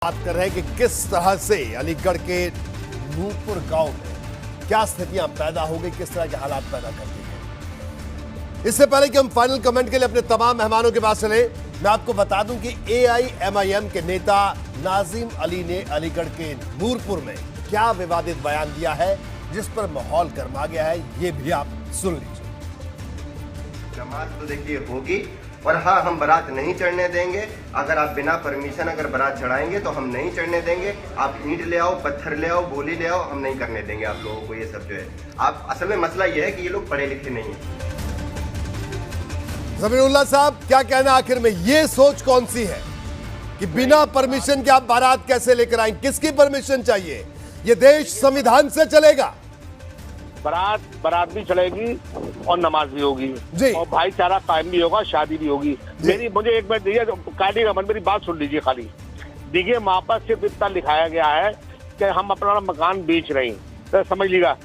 बात कर रहे हैं कि किस तरह से अलीगढ़ के नूरपुर गांव में क्या स्थितियां पैदा हो गई, किस तरह के हालात पैदा कर दिए गए। इससे पहले कि हम फाइनल कमेंट के लिए अपने तमाम मेहमानों के पास चले, मैं आपको बता दूं कि AIMIM के नेता नाजिम अली ने अलीगढ़ के नूरपुर में क्या विवादित बयान दिया है, जिस पर माहौल गर्मा गया है, ये भी आप सुन लीजिए। जमात तो देखिए होगी, और हाँ, हम बारात नहीं चढ़ने देंगे। अगर आप बिना परमिशन अगर बारात चढ़ाएंगे तो हम नहीं चढ़ने देंगे। आप ईंट ले आओ, पत्थर ले आओ, गोली ले आओ, हम नहीं करने देंगे आप लोगों को। ये सब जो है, आप असल में मसला ये है कि ये लोग पढ़े लिखे नहीं है। ज़मीरुल्लाह साहब, क्या कहना आखिर में, ये सोच कौन सी है कि बिना परमिशन के आप बारात कैसे लेकर आएंगे? किसकी परमिशन चाहिए? ये देश संविधान से चलेगा। बारात भी चलेगी और नमाज भी होगी और भाईचारा कायम भी होगा, शादी भी होगी। मुझे एक मिनट दीजिए, काटिएगा मत, मेरी बात सुन लीजिए खाली। देखिए, वहाँ पर सिर्फ इतना लिखाया गया है कि हम अपना मकान बेच रहे हैं, तो समझ लीजिएगा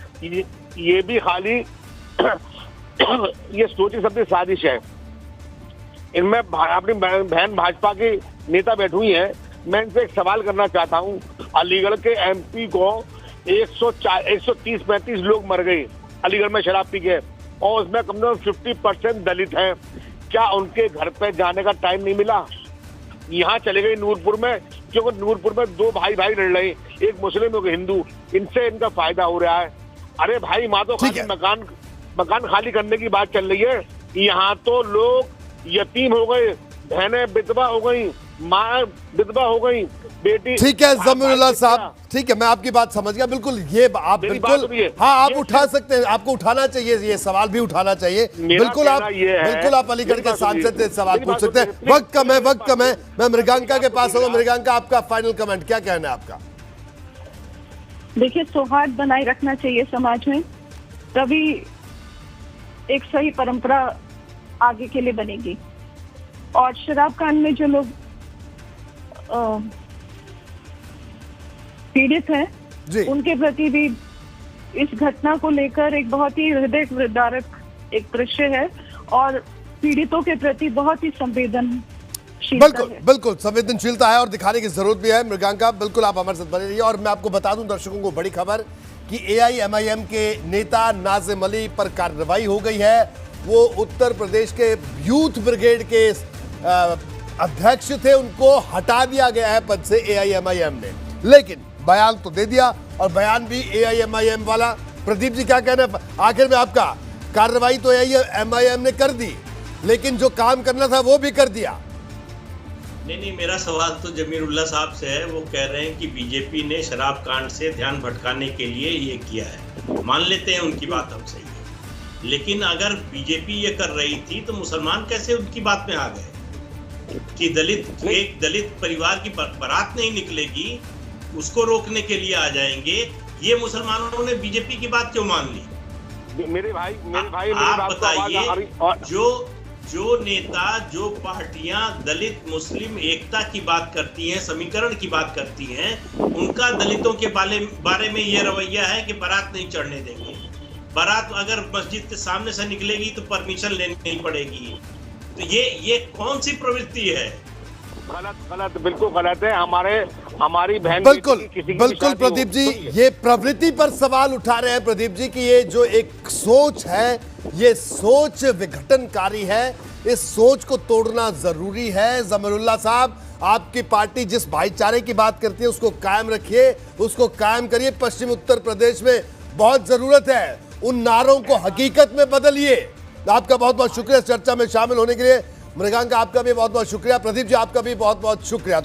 ये भी खाली ये सोची समझी साजिश है। इनमें अपनी बहन भाजपा की नेता बैठी हुई है। मैं इनसे एक सवाल करना चाहता हूँ, अलीगढ़ के MP को 130-135 लोग मर गए अलीगढ़ में शराब पी के, और उसमें कम से कम 50% दलित हैं। क्या उनके घर पे जाने का टाइम नहीं मिला? यहाँ चले गए नूरपुर में, क्योंकि नूरपुर में दो भाई लड़ रहे हैं, एक मुस्लिम एक हिंदू, इनसे इनका फायदा हो रहा है। अरे भाई, वहाँ तो खाली मकान खाली करने की बात चल रही है। यहाँ तो लोग यतीम हो गए, बहनें विधवा हो गई, माँ विधवा हो गई, बेटी। ठीक है ज़मीरुल्लाह साहब, ठीक है, मैं आपकी बात समझ गया। बिल्कुल, ये आप बिल्कुल, हाँ, आप उठा सकते हैं, आपको उठाना चाहिए, ये सवाल भी उठाना चाहिए। बिल्कुल आप अलीगढ़ के सांसद से सवाल पूछ सकते हैं। वक्त कम है। मैं मृगांका के पास हूँ। मृगांका, आपका फाइनल कमेंट, क्या कहना है आपका? देखिए, सौहार्द बनाए रखना चाहिए समाज में, तभी एक सही परंपरा आगे के लिए बनेगी। और शराब कांड में जो लोग पीड़ित हैं, उनके प्रति भी इस घटना को लेकर एक बहुत ही हृदय विदारक एक दृश्य है, और पीड़ितों के प्रति बहुत ही संवेदनशीलता है। बिल्कुल संवेदनशीलता है और दिखाने की जरूरत भी है। मृगांका, बिल्कुल आप हमारे साथ बने रहिए। और मैं आपको बता दूं दर्शकों को बड़ी खबर कि AIMIM के नेता नाजिम अली पर कार्रवाई हो गई है। वो उत्तर प्रदेश के यूथ ब्रिगेड के अध्यक्ष थे, उनको हटा दिया गया है पद से AIMIM ने, लेकिन बयान तो दे दिया, और बयान भी AIMIM वाला। प्रदीप जी, क्या कहना है आखिर में आपका? कार्रवाई तो AIMIM ने कर दी, लेकिन जो काम करना था वो भी कर दिया। नहीं, मेरा सवाल तो जमीरुल्लाह साहब से है। वो कह रहे हैं कि बीजेपी ने शराब कांड से ध्यान भटकाने के लिए ये किया है। मान लेते हैं उनकी बात हम सही है, लेकिन अगर बीजेपी ये कर रही थी तो मुसलमान कैसे उनकी बात में आ गए कि एक दलित परिवार की बारात नहीं निकलेगी, उसको रोकने के लिए आ जाएंगे? ये मुसलमानों ने बीजेपी की बात क्यों मान ली? मेरे भाई आप बताइए, जो नेता, जो पार्टियां दलित मुस्लिम एकता की बात करती हैं, समीकरण की बात करती हैं, उनका दलितों के बारे में ये रवैया है कि बारात नहीं चढ़ने देंगे। बारात अगर मस्जिद के सामने से निकलेगी तो परमिशन लेनी पड़ेगी। तो ये कौन सी प्रवृत्ति है? गलत, बिल्कुल गलत है। हमारी बहन बिल्कुल प्रदीप जी, ये प्रवृत्ति पर सवाल उठा रहे हैं प्रदीप जी कि ये जो एक सोच है, ये सोच विघटनकारी है। इस सोच को तोड़ना जरूरी है। ज़मीरुल्लाह साहब, आपकी पार्टी जिस भाईचारे की बात करती है उसको कायम रखिए, उसको कायम करिए। पश्चिम उत्तर प्रदेश में बहुत जरूरत है, उन नारों को हकीकत में बदलिए। आपका बहुत बहुत शुक्रिया चर्चा में शामिल होने के लिए। मृगांका, आपका भी बहुत बहुत शुक्रिया। प्रदीप जी, आपका भी बहुत बहुत शुक्रिया।